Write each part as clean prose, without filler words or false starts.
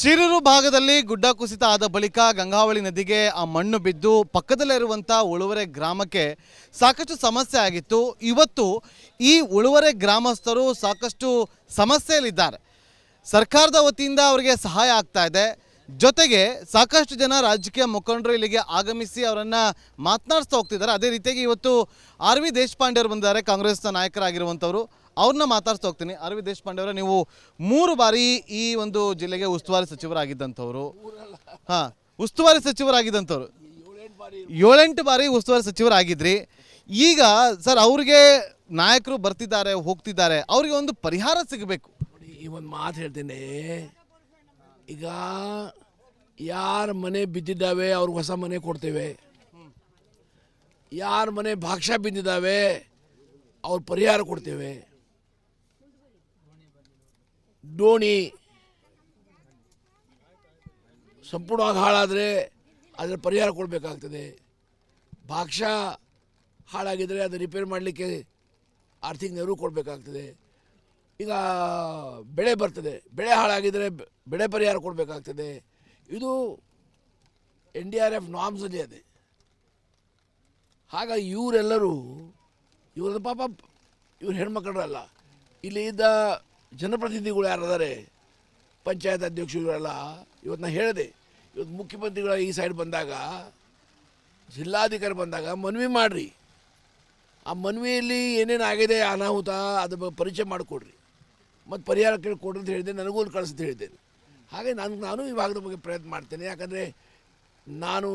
ಶಿರೂರು ಭಾಗದಲ್ಲಿ ಗುಡ್ಡ ಕುಸಿತ ಆದ ಬಳಿಕ ಗಂಗಾವಳಿ ನದಿಗೆ ಆ ಮಣ್ಣು ಬಿದ್ದು ಪಕ್ಕದಲ್ಲಿರುವಂಥ ಉಳುವರೆ ಗ್ರಾಮಕ್ಕೆ ಸಾಕಷ್ಟು ಸಮಸ್ಯೆ ಆಗಿತ್ತು. ಇವತ್ತು ಈ ಉಳುವರೆ ಗ್ರಾಮಸ್ಥರು ಸಾಕಷ್ಟು ಸಮಸ್ಯೆಯಲ್ಲಿದ್ದಾರೆ. ಸರ್ಕಾರದ ವತಿಯಿಂದ ಅವರಿಗೆ ಸಹಾಯ ಆಗ್ತಾ ಇದೆ. ಜೊತೆಗೆ ಸಾಕಷ್ಟು ಜನ ರಾಜಕೀಯ ಮುಖಂಡರು ಇಲ್ಲಿಗೆ ಆಗಮಿಸಿ ಅವರನ್ನು ಮಾತನಾಡಿಸ್ತಾ ಹೋಗ್ತಿದ್ದಾರೆ. ಅದೇ ರೀತಿಯಾಗಿ ಇವತ್ತು ಆರ್ ವಿ ದೇಶಪಾಂಡೆ ಅವರು ಬಂದಿದ್ದಾರೆ, ಕಾಂಗ್ರೆಸ್ನ ನಾಯಕರಾಗಿರುವಂಥವರು. ಅವ್ರನ್ನ ಮಾತಾಡ್ತಾ ಹೋಗ್ತೀನಿ. ಆರ್ ವಿ ದೇಶಪಾಂಡೆ ಅವರ, ನೀವು 3 ಬಾರಿ ಈ ಒಂದು ಜಿಲ್ಲೆಗೆ ಉಸ್ತುವಾರಿ ಸಚಿವರಾಗಿದ್ದಂಥವ್ರು. ಉಸ್ತುವಾರಿ ಸಚಿವರಾಗಿದ್ದಂಥವ್ರು 7-8 ಬಾರಿ ಉಸ್ತುವಾರಿ ಸಚಿವರಾಗಿದ್ರಿ. ಈಗ ಸರ್, ಅವ್ರಿಗೆ ನಾಯಕರು ಬರ್ತಿದ್ದಾರೆ, ಹೋಗ್ತಿದ್ದಾರೆ, ಅವ್ರಿಗೆ ಒಂದು ಪರಿಹಾರ ಸಿಗಬೇಕು. ಈ ಒಂದು ಮಾತು ಹೇಳ್ತೇನೆ, ಈಗ ಯಾರ ಮನೆ ಬಿದ್ದಿದ್ದಾವೆ ಅವ್ರಿಗೆ ಹೊಸ ಮನೆ ಕೊಡ್ತೇವೆ, ಯಾರ ಮನೆ ಭಾಗ್ಯ ಬಿದ್ದಿದ್ದಾವೆ ಅವ್ರ ಪರಿಹಾರ ಕೊಡ್ತೇವೆ. ಡೋಣಿ ಸಂಪೂರ್ಣವಾಗಿ ಹಾಳಾದರೆ ಅದರ ಪರಿಹಾರ ಕೊಡಬೇಕಾಗ್ತದೆ. ಭಾಗ್ಯ ಹಾಳಾಗಿದ್ದರೆ ಅದು ರಿಪೇರ್ ಮಾಡಲಿಕ್ಕೆ ಆರ್ಥಿಕ ನೆರವು ಕೊಡಬೇಕಾಗ್ತದೆ. ಈಗ ಬೆಳೆ ಬರ್ತದೆ, ಬೆಳೆ ಹಾಳಾಗಿದ್ದರೆ ಬೆಳೆ ಪರಿಹಾರ ಕೊಡಬೇಕಾಗ್ತದೆ. ಇದು NDRF ನಾಮ್ಸಲ್ಲಿ ಇದೆ. ಹಾಗಾಗಿ ಇವರೆಲ್ಲರೂ ಇವ್ರದ್ದು ಪಾಪ ಇವ್ರು ಹೆಣ್ಮಕ್ಳಲ್ಲ, ಇಲ್ಲಿ ಇದ್ದ ಜನಪ್ರತಿನಿಧಿಗಳು ಯಾರಿದ್ದಾರೆ, ಪಂಚಾಯತ್ ಅಧ್ಯಕ್ಷರುಗಳೆಲ್ಲ, ಇವತ್ತು ನಾನು ಹೇಳಿದೆ, ಇವತ್ತು ಮುಖ್ಯಮಂತ್ರಿಗಳ ಈ ಸೈಡ್ ಬಂದಾಗ, ಜಿಲ್ಲಾಧಿಕಾರಿ ಬಂದಾಗ ಮನವಿ ಮಾಡಿರಿ. ಆ ಮನವಿಯಲ್ಲಿ ಏನೇನು ಆಗಿದೆ ಅನಾಹುತ ಅದ್ರ ಪರಿಚಯ ಮಾಡಿಕೊಡ್ರಿ, ಮತ್ತು ಪರಿಹಾರ ಕೇಳಿಕೊಡ್ರಿ ಅಂತ ಹೇಳಿದೆ. ನನಗೂ ಒಂದು ಕಳಿಸ್ತಾ ಹೇಳಿದ್ದೇನೆ. ಹಾಗೆ ನಾನು ಈ ಭಾಗದ ಬಗ್ಗೆ ಪ್ರಯತ್ನ ಮಾಡ್ತೇನೆ. ಯಾಕಂದರೆ ನಾನು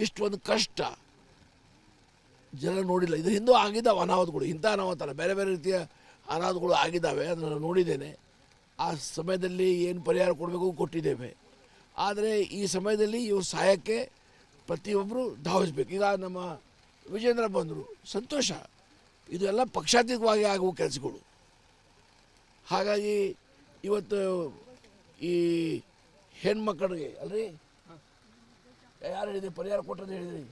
ಇಷ್ಟೊಂದು ಕಷ್ಟ ಜನ ನೋಡಿಲ್ಲ. ಇದ್ರ ಹಿಂದೂ ಆಗಿದ್ದಾವೆ ಅನಾಹುತಗಳು, ಇಂಥ ಅನಾಹುತ ಅಲ್ಲ, ಬೇರೆ ಬೇರೆ ರೀತಿಯ ಅನಾಹುತಗಳು ಆಗಿದ್ದಾವೆ, ಅದನ್ನು ನೋಡಿದ್ದೇನೆ. ಆ ಸಮಯದಲ್ಲಿ ಏನು ಪರಿಹಾರ ಕೊಡಬೇಕು ಕೊಟ್ಟಿದ್ದೇವೆ. ಆದರೆ ಈ ಸಮಯದಲ್ಲಿ ಇವ್ರ ಸಹಾಯಕ್ಕೆ ಪ್ರತಿಯೊಬ್ಬರು ಧಾವಿಸ್ಬೇಕು. ಈಗ ನಮ್ಮ ವಿಜೇಂದ್ರ ಬಂದರು, ಸಂತೋಷ. ಇದು ಎಲ್ಲ ಪಕ್ಷಾತೀತವಾಗಿ ಆಗುವ ಕೆಲಸಗಳು. ಹಾಗಾಗಿ ಇವತ್ತು ಈ ಹೆಣ್ಮಕ್ಕಳಿಗೆ ಅಲ್ರಿ ಯಾರು ಹೇಳಿದ್ರಿ ಪರಿಹಾರ ಕೊಟ್ಟರೆ ಹೇಳಿದ್ರಿ,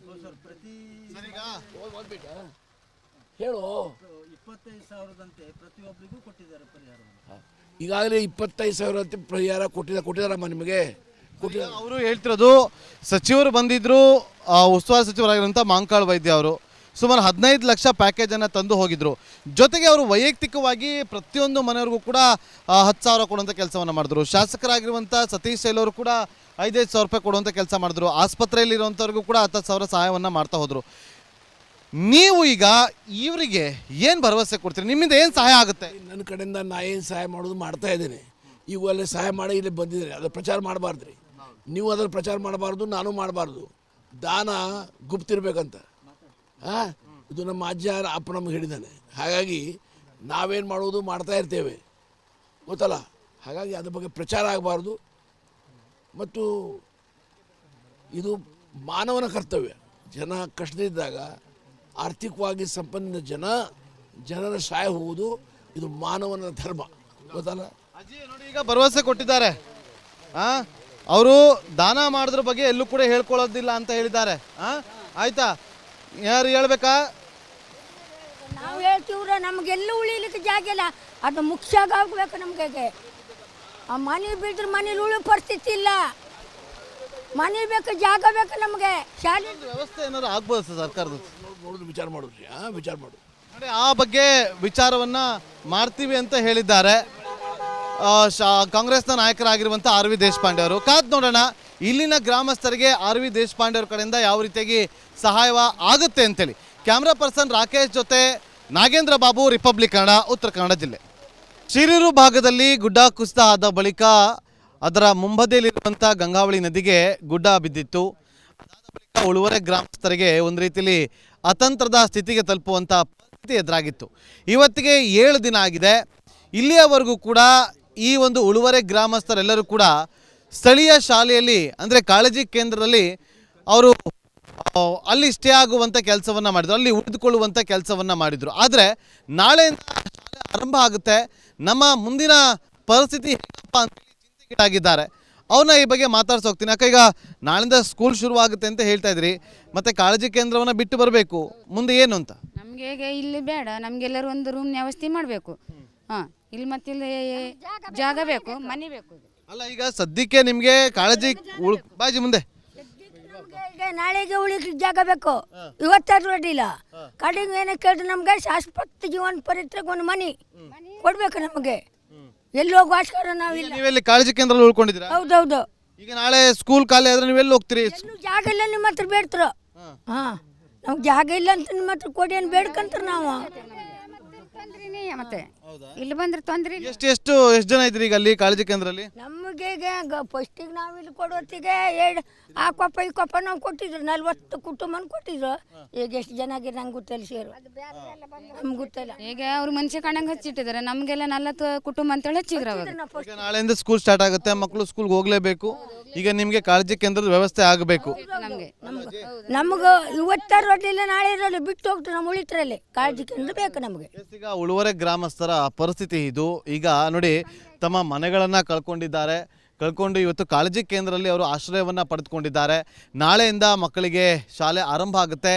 ಹೇಳು. 25,000ದಂತೆ ಪ್ರತಿಯೊಬ್ಬರಿಗೂ ಕೊಟ್ಟಿದ್ದಾರೆ ಪರಿಹಾರ. ಈಗಾಗಲೇ 25,000 ಅಂತ ಪರಿಹಾರ ಕೊಟ್ಟಿದ್ದಾರಮ್ಮ ನಿಮಗೆ. ಅವರು ಹೇಳ್ತಿರೋದು, ಸಚಿವರು ಬಂದಿದ್ರು, ಉಸ್ತುವಾರಿ ಸಚಿವರಾಗಿರುವಂಥ ಮಾಂಕಾಳ್ ವೈದ್ಯ ಅವರು ಸುಮಾರು 15 ಲಕ್ಷ ಪ್ಯಾಕೇಜನ್ನು ತಂದು ಹೋಗಿದ್ರು. ಜೊತೆಗೆ ಅವರು ವೈಯಕ್ತಿಕವಾಗಿ ಪ್ರತಿಯೊಂದು ಮನೆಯವ್ರಿಗೂ ಕೂಡ 10,000 ಕೊಡುವಂಥ ಕೆಲಸವನ್ನು ಮಾಡಿದ್ರು. ಶಾಸಕರಾಗಿರುವಂಥ ಸತೀಶ್ ಶೈಲವರು ಕೂಡ 5,000 ರೂಪಾಯಿ ಕೊಡುವಂಥ ಕೆಲಸ ಮಾಡಿದ್ರು. ಆಸ್ಪತ್ರೆಯಲ್ಲಿರುವಂಥವ್ರಿಗೂ ಕೂಡ 10,000 ಸಹಾಯವನ್ನು ಮಾಡ್ತಾ ಹೋದರು. ನೀವು ಈಗ ಇವರಿಗೆ ಏನು ಭರವಸೆ ಕೊಡ್ತೀರಿ? ನಿಮ್ಮಿಂದ ಏನು ಸಹಾಯ ಆಗುತ್ತೆ? ನನ್ನ ಕಡೆಯಿಂದ ನಾ ಏನು ಸಹಾಯ ಮಾಡೋದು ಮಾಡ್ತಾ ಇದ್ದೇನೆ. ಈಗ ಅಲ್ಲೇ ಸಹಾಯ ಮಾಡಿ ಇಲ್ಲಿ ಬಂದಿದ್ದೇನೆ. ಅದರ ಪ್ರಚಾರ ಮಾಡಬಾರ್ದು ರೀ, ನೀವು ಅದರ ಪ್ರಚಾರ ಮಾಡಬಾರ್ದು, ನಾನು ಮಾಡಬಾರ್ದು. ದಾನ ಗುಪ್ತಿರ್ಬೇಕಂತ. ಇದು ನಮ್ಮ ಅಜ್ಜ ಅಪ್ಪ ನಮ್ಗೆ ಹೇಳಿದ್ದಾನೆ. ಹಾಗಾಗಿ ನಾವೇನು ಮಾಡೋದು ಮಾಡ್ತಾ ಇರ್ತೇವೆ, ಗೊತ್ತಲ್ಲ. ಹಾಗಾಗಿ ಅದ್ರ ಬಗ್ಗೆ ಪ್ರಚಾರ ಆಗಬಾರ್ದು. ಮತ್ತು ಇದು ಮಾನವನ ಕರ್ತವ್ಯ. ಜನ ಕಷ್ಟದಿದ್ದಾಗ ಆರ್ಥಿಕವಾಗಿ ಸಂಪನ್ನ ಜನರ ಸಹಾಯ ಹೋಗುವುದು ಇದು ಮಾನವನ ಧರ್ಮ, ಗೊತ್ತಲ್ಲ. ಅಜ್ಜಿ ನೋಡಿ, ಈಗ ಭರವಸೆ ಕೊಟ್ಟಿದ್ದಾರೆ. ಅವರು ದಾನ ಮಾಡೋದ್ರ ಬಗ್ಗೆ ಎಲ್ಲೂ ಕೂಡ ಹೇಳ್ಕೊಳ್ಳೋದಿಲ್ಲ ಅಂತ ಹೇಳಿದ್ದಾರೆ. ಆಯ್ತಾ, ಯಾರು ಹೇಳ್ಬೇಕಾ? ನಾವು ಹೇಳ್ತೀವ್ರ, ನಮಗೆಲ್ಲ ಉಳಿಲಿಕ್ಕೆ ಜಾಗ ಇಲ್ಲ. ಅದು ಮುಖ್ಯ ಆಗ್ಬೇಕು ನಮಗೆ. ಆ ಮನೆ ಬಿದ್ದರೆ ಮನೇಲಿ ಉಳಿ ಪರಿಸ್ಥಿತಿ ಇಲ್ಲ. ಮನೆ ಬೇಕು, ಜಾಗ ಬೇಕು ನಮಗೆ. ಶಾಲೆ ವ್ಯವಸ್ಥೆ ಏನಾದ್ರು ಆಗ್ಬೋದು ಸರ್ ಸರ್ಕಾರದ? ನೋಡಿದ್ರೆ ವಿಚಾರ ಮಾಡೋದ್ರಿ, ವಿಚಾರ ಮಾಡು ನೋಡಿ. ಆ ಬಗ್ಗೆ ವಿಚಾರವನ್ನು ಮಾಡ್ತೀವಿ ಅಂತ ಹೇಳಿದ್ದಾರೆ ಕಾಂಗ್ರೆಸ್ನ ನಾಯಕರಾಗಿರುವಂಥ ಆರ್ ವಿ ದೇಶಪಾಂಡೆ ಅವರು. ಕಾದ್ ನೋಡೋಣ ಇಲ್ಲಿನ ಗ್ರಾಮಸ್ಥರಿಗೆ ಆರ್ ವಿ ದೇಶಪಾಂಡೆ ಅವ್ರ ಕಡೆಯಿಂದ ಯಾವ ರೀತಿಯಾಗಿ ಸಹಾಯ ಆಗುತ್ತೆ ಅಂತೇಳಿ. ಕ್ಯಾಮ್ರಾ ಪರ್ಸನ್ ರಾಕೇಶ್ ಜೊತೆ ನಾಗೇಂದ್ರ ಬಾಬು, ರಿಪಬ್ಲಿಕ್ ಕನ್ನಡ, ಉತ್ತರ ಕನ್ನಡ ಜಿಲ್ಲೆ. ಶಿರೂರು ಭಾಗದಲ್ಲಿ ಗುಡ್ಡ ಕುಸಿತ ಆದ ಬಳಿಕ ಅದರ ಮುಂಬದಿಯಲ್ಲಿರುವಂಥ ಗಂಗಾವಳಿ ನದಿಗೆ ಗುಡ್ಡ ಬಿದ್ದಿತ್ತು. ಅದಾದ ಬಳಿಕ ಉಳುವರೆ ಗ್ರಾಮಸ್ಥರಿಗೆ ಒಂದು ರೀತಿಯಲ್ಲಿ ಅತಂತ್ರದ ಸ್ಥಿತಿಗೆ ತಲುಪುವಂಥ ಪರಿಸ್ಥಿತಿ ಎದುರಾಗಿತ್ತು. ಇವತ್ತಿಗೆ 7 ದಿನ ಆಗಿದೆ. ಇಲ್ಲಿಯವರೆಗೂ ಕೂಡ ಈ ಒಂದು ಉಳುವರೆ ಗ್ರಾಮಸ್ಥರೆಲ್ಲರೂ ಕೂಡ ಸ್ಥಳೀಯ ಶಾಲೆಯಲ್ಲಿ, ಅಂದರೆ ಕಾಳಜಿ ಕೇಂದ್ರದಲ್ಲಿ ಅವರು ಅಲ್ಲಿ ಸ್ಟೇ ಆಗುವಂಥ ಕೆಲಸವನ್ನು ಮಾಡಿದರು, ಅಲ್ಲಿ ಉಳಿದುಕೊಳ್ಳುವಂಥ ಕೆಲಸವನ್ನು ಮಾಡಿದರು. ಆದರೆ ನಾಳೆಯಿಂದ ಶಾಲೆ ಆರಂಭ ಆಗುತ್ತೆ, ನಮ್ಮ ಮುಂದಿನ ಪರಿಸ್ಥಿತಿ ಹೇಗಪ್ಪ ಅಂತ ಚಿಂತೆಗೀಡಾಗಿದ್ದಾರೆ. ಅವನ್ನ ಈ ಬಗ್ಗೆ ಮಾತಾಡ್ಸಿ ಹೋಗ್ತೀನಿ. ಯಾಕೆ ಈಗ ನಾಳಿಂದ ಸ್ಕೂಲ್ ಶುರುವಾಗುತ್ತೆ ಅಂತ ಹೇಳ್ತಾ ಇದ್ರಿ, ಮತ್ತೆ ಕಾಳಜಿ ಕೇಂದ್ರವನ್ನು ಬಿಟ್ಟು ಬರಬೇಕು, ಮುಂದೆ ಏನು ಅಂತ? ನಮಗೆ ಇಲ್ಲಿ ಬೇಡ, ನಮಗೆಲ್ಲರೂ ಒಂದು ರೂಮ್ ವ್ಯವಸ್ಥೆ ಮಾಡಬೇಕು. ಇಲ್ಲಿ ಮತ್ತೆ ಇಲ್ಲಿ ಜಾಗ ಬೇಕು, ಮನೆ ಬೇಕು. ಅಲ್ಲ ಈಗ ಸದ್ಯಕ್ಕೆ ನಿಮಗೆ ಕಾಳಜಿ ಬಾಜಿ ಮುಂದೆ ನಮ್ಗೆ ಈಗ ನಾಳೆಗೆ ಉಳಿಲಿಕ್ಕೆ ಜಾಗ ಬೇಕು, ಇವತ್ತಾದ್ರೂ ಅಡ್ಡಿಲ್ಲ. ಕಡೆಗೆ ಏನೋ ಕೇಳಿದ್ರೆ ನಮ್ಗೆ ಶಾಶ್ವತ ಜೀವನ ಪರಿತ್ರಿಗೆ ಒಂದು ಮನೆ ಕೊಡ್ಬೇಕು ನಮಗೆ. ಎಲ್ಲಿ ಹೋಗುವಷ್ಟಾರ ನಾವಿಲ್ಲ. ನೀವೆಲ್ಲಿ ಕಾಳಜಿ ಕೇಂದ್ರದಲ್ಲಿ ಉಳ್ಕೊಂಡಿದ್ದೀರಾ? ಹೌದೌದು. ಈಗ ನಾಳೆ ಸ್ಕೂಲ್ ಖಾಲಿ ಆದ್ರೆ ನೀವೆಲ್ಲಿ ಹೋಗ್ತೀರಿ? ಎಲ್ಲೂ ಜಾಗ ಇಲ್ಲ ನಿಮ್ಮ ಹತ್ರ ಬೇಡ್ತಾರ. ಹಾಂ, ನಮ್ಗೆ ಜಾಗ ಇಲ್ಲ ಅಂತ ನಿಮ್ಮ ಹತ್ರ ಕೊಡಿ ಏನು ಬೇಡ್ಕಂತಾರ ನಾವು. ತೊಂದ್ರೆನೇ ಮತ್ತೆ ಇಲ್ಲಿ ಬಂದ್ರೆ ತೊಂದ್ರೆ ಇಲ್ಲ. ಎಷ್ಟು ಜನ ಇದ್ರಿ ಈಗ ಅಲ್ಲಿ ಕಾಳಜಿ ಕೇಂದ್ರದಲ್ಲಿ? ನಮಗೆ ಫಸ್ಟಿಗೆ ನಾವು ಇಲ್ಲಿ ಕೊಡೋತ್ತಿಗೆ ಆ ಕೊಪ್ಪ ಈ ಕೊಪ್ಪ ನಾವು ಕೊಟ್ಟಿದ್ರು, 40 ಕುಟುಂಬನ ಕೊಟ್ಟಿದ್ರು. ಈಗ ಎಷ್ಟು ಜನ ಆಗಿದೆ ನಂಗೆ ಗೊತ್ತಿಲ್ಲ ಸೇರು, ನಮ್ಗೆ ಗೊತ್ತಿಲ್ಲ. ಈಗ ಅವ್ರು ಮನುಷ್ಯ ಕಾಣಂಗೆ ಹಚ್ಚಿಟ್ಟಿದ್ದಾರೆ, ನಮಗೆಲ್ಲ 40 ಕುಟುಂಬ ಅಂತೇಳಿ ಹಚ್ಚಿದ್ರು ಅವಾಗ. ಈಗ ನಾಳೆಯಿಂದ ಸ್ಕೂಲ್ ಸ್ಟಾರ್ಟ್ ಆಗುತ್ತೆ, ಮಕ್ಕಳು ಸ್ಕೂಲ್ಗೆ ಹೋಗ್ಲೇಬೇಕು. ಈಗ ನಿಮಗೆ ಕಾಳಜಿ ಕೇಂದ್ರದ ವ್ಯವಸ್ಥೆ ಆಗಬೇಕು. ನಮ್ಗೆ ಇವತ್ತಾರು ಅಡ್ಡಿಲ್ಲ, ನಾಳೆ ಇರಲಿ ಬಿಟ್ಟು ಹೋಗ್ತಾರೆ, ನಮ್ಮ ಉಳಿತರಲ್ಲಿ ಕಾಳಜಿ ಕೇಂದ್ರ ಬೇಕು ನಮಗೆ. ಈಗ ಉಳುವರೆ ಗ್ರಾಮಸ್ಥರ ಪರಿಸ್ಥಿತಿ ಇದು. ಈಗ ನೋಡಿ, ತಮ್ಮ ಮನೆಗಳನ್ನು ಕಳ್ಕೊಂಡು ಇವತ್ತು ಕಾಳಜಿ ಕೇಂದ್ರದಲ್ಲಿ ಅವರು ಆಶ್ರಯವನ್ನು ಪಡೆದುಕೊಂಡಿದ್ದಾರೆ. ನಾಳೆಯಿಂದ ಮಕ್ಕಳಿಗೆ ಶಾಲೆ ಆರಂಭ ಆಗುತ್ತೆ,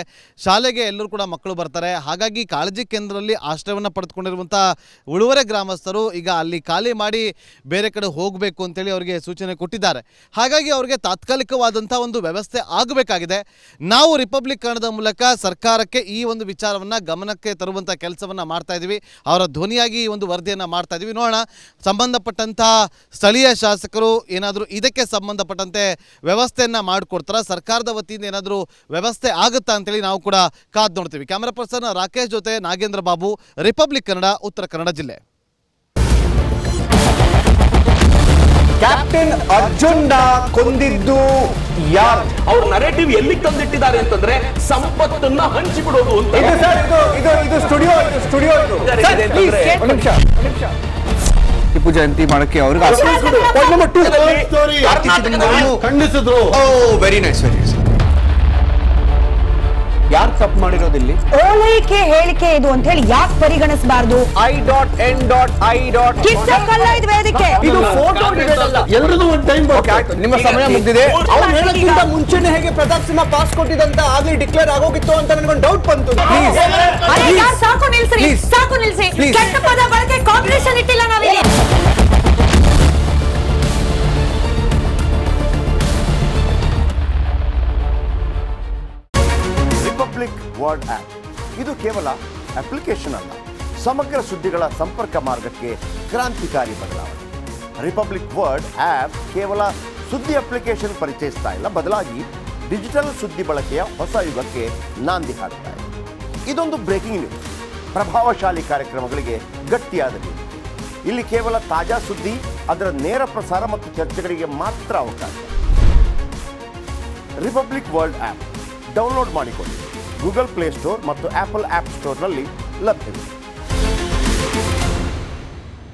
ಶಾಲೆಗೆ ಎಲ್ಲರೂ ಕೂಡ ಮಕ್ಕಳು ಬರ್ತಾರೆ. ಹಾಗಾಗಿ ಕಾಳಜಿ ಕೇಂದ್ರದಲ್ಲಿ ಆಶ್ರಯವನ್ನು ಪಡೆದುಕೊಂಡಿರುವಂಥ ಉಳುವರೆ ಗ್ರಾಮಸ್ಥರು ಈಗ ಅಲ್ಲಿ ಖಾಲಿ ಮಾಡಿ ಬೇರೆ ಕಡೆ ಹೋಗಬೇಕು ಅಂತೇಳಿ ಅವರಿಗೆ ಸೂಚನೆ ಕೊಟ್ಟಿದ್ದಾರೆ. ಹಾಗಾಗಿ ಅವರಿಗೆ ತಾತ್ಕಾಲಿಕವಾದಂಥ ಒಂದು ವ್ಯವಸ್ಥೆ ಆಗಬೇಕಾಗಿದೆ. ನಾವು ರಿಪಬ್ಲಿಕ್ ಕನ್ನಡದ ಮೂಲಕ ಸರ್ಕಾರಕ್ಕೆ ಈ ಒಂದು ವಿಚಾರವನ್ನು ಗಮನಕ್ಕೆ ತರುವಂಥ ಕೆಲಸವನ್ನು ಮಾಡ್ತಾ ಇದ್ದೀವಿ. ಅವರ ಧ್ವನಿಯಾಗಿ ಈ ಒಂದು ವರದಿಯನ್ನು ಮಾಡ್ತಾ ಇದ್ದೀವಿ. ನೋಡೋಣ, ಸಂಬಂಧಪಟ್ಟಂಥ ಸ್ಥಳೀಯ ಶಾಸಕರು ಏನಾದರೂ ಇದಕ್ಕೆ ಸಂಬಂಧಪಟ್ಟಂತೆ ವ್ಯವಸ್ಥೆಯನ್ನು ಮಾಡಿಕೊಡ್ತಾರ, ಸರ್ಕಾರದ ವತಿಯಿಂದ ಏನಾದರೂ ವ್ಯವಸ್ಥೆ ಆಗುತ್ತಾ ಅಂತೇಳಿ ನಾವು ಕೂಡ ಕಾದು ನೋಡ್ತೀವಿ. ಕ್ಯಾಮರಾ ಪರ್ಸನ್ ರಾಕೇಶ್ ಜೊತೆ ನಾಗೇಂದ್ರ ಬಾಬು, ರಿಪಬ್ಲಿಕ್ ಕನ್ನಡ, ಉತ್ತರ ಕನ್ನಡ ಜಿಲ್ಲೆ. ಕ್ಯಾಪ್ಟನ್ ಅರ್ಜುನ್ ಕೊಂದಿದ್ದು ಯಾರು? ಅವ್ರ ನರೇಟಿವ್ ಎಲ್ಲಿಗೆ ತಂದಿಟ್ಟಿದ್ದಾರೆ ಅಂತಂದ್ರೆ ಸಂಪತ್ತನ್ನ ಹಂಚಿಬಿಡೋದು ಅಂತ. ಇದು ಸ್ಟುಡಿಯೋ ಟಿಪ್ಪು ಜಯಂತಿ ಮಾಡಕ್ಕೆ ಅವ್ರಿಗೆ ಖಂಡಿಸಿದ್ರು. Very nice. ಯಾರು ತಪ್ಪು ಮಾಡಿರೋದಿಲ್ಲಿ? ಓಲೈಕೆ ಹೇಳಿಕೆ ಇದು ಅಂತ ಹೇಳಿ ಯಾಕೆ ಪರಿಗಣಿಸಬಾರದು? ವೇದಿಕೆ ಇದು ಫೋಟೋ ಎಲ್ರಿಗೂ ಒಂದು ಟೈಮ್. ನಿಮ್ಮ ಸಮಯ ಮುಗಿದಿದೆ. ಅವ್ರು ಹೇಳೋಕ್ಕಿಂತ ಮುಂಚೆನೆ ಹೇಗೆ ಪ್ರತಾಪ್ ಸಿಂಹ ಪಾಸ್ ಕೊಟ್ಟಿದಂತ ಆಗ್ಲಿ ಡಿಕ್ಲೇರ್ ಆಗೋಗಿತ್ತು ಅಂತ ನನಗೊಂದು ಡೌಟ್ ಬಂತು. ಸಾಕು ನಿಲ್ಸಿ. ಕೆಟ್ಟ ಪದ ಬಳಕೆ ಕಾಂಪಿಟೇಷನ್ ಇಟ್ಟಿಲ್ಲ ನಾವಿಲ್ಲಿ. ರಿಪಬ್ಲಿಕ್ ವರ್ಡ್ ಆಪ್ ಇದು ಕೇವಲ ಅಪ್ಲಿಕೇಶನ್ ಅಲ್ಲ, ಸಮಗ್ರ ಸುದ್ದಿಗಳ ಸಂಪರ್ಕ ಮಾರ್ಗಕ್ಕೆ ಕ್ರಾಂತಿಕಾರಿ ಬದಲಾವಣೆ. ರಿಪಬ್ಲಿಕ್ ವರ್ಡ್ ಆಪ್ ಕೇವಲ ಸುದ್ದಿ ಅಪ್ಲಿಕೇಶನ್ ಪರಿಚಯಿಸ್ತಾ ಇಲ್ಲ, ಬದಲಾಗಿ ಡಿಜಿಟಲ್ ಸುದ್ದಿ ಬಳಕೆಯ ಹೊಸ ಯುಗಕ್ಕೆ ನಾಂದಿ ಹಾಡ್ತಾ ಇದೆ. ಇದೊಂದು ಬ್ರೇಕಿಂಗ್ ನ್ಯೂಸ್, ಪ್ರಭಾವಶಾಲಿ ಕಾರ್ಯಕ್ರಮಗಳಿಗೆ ಗಟ್ಟಿಯಾದ ನ್ಯೂಸ್. ಇಲ್ಲಿ ಕೇವಲ ತಾಜಾ ಸುದ್ದಿ, ಅದರ ನೇರ ಪ್ರಸಾರ ಮತ್ತು ಚರ್ಚೆಗಳಿಗೆ ಮಾತ್ರ ಅವಕಾಶ. ರಿಪಬ್ಲಿಕ್ ವರ್ಲ್ಡ್ ಆಪ್ ಡೌನ್ಲೋಡ್ ಮಾಡಿಕೊಳ್ಳಿ. ಗೂಗಲ್ ಪ್ಲೇ ಸ್ಟೋರ್ ಮತ್ತು ಆಪಲ್ ಆಪ್ ಸ್ಟೋರ್ನಲ್ಲಿ ಲಭ್ಯವಿದೆ.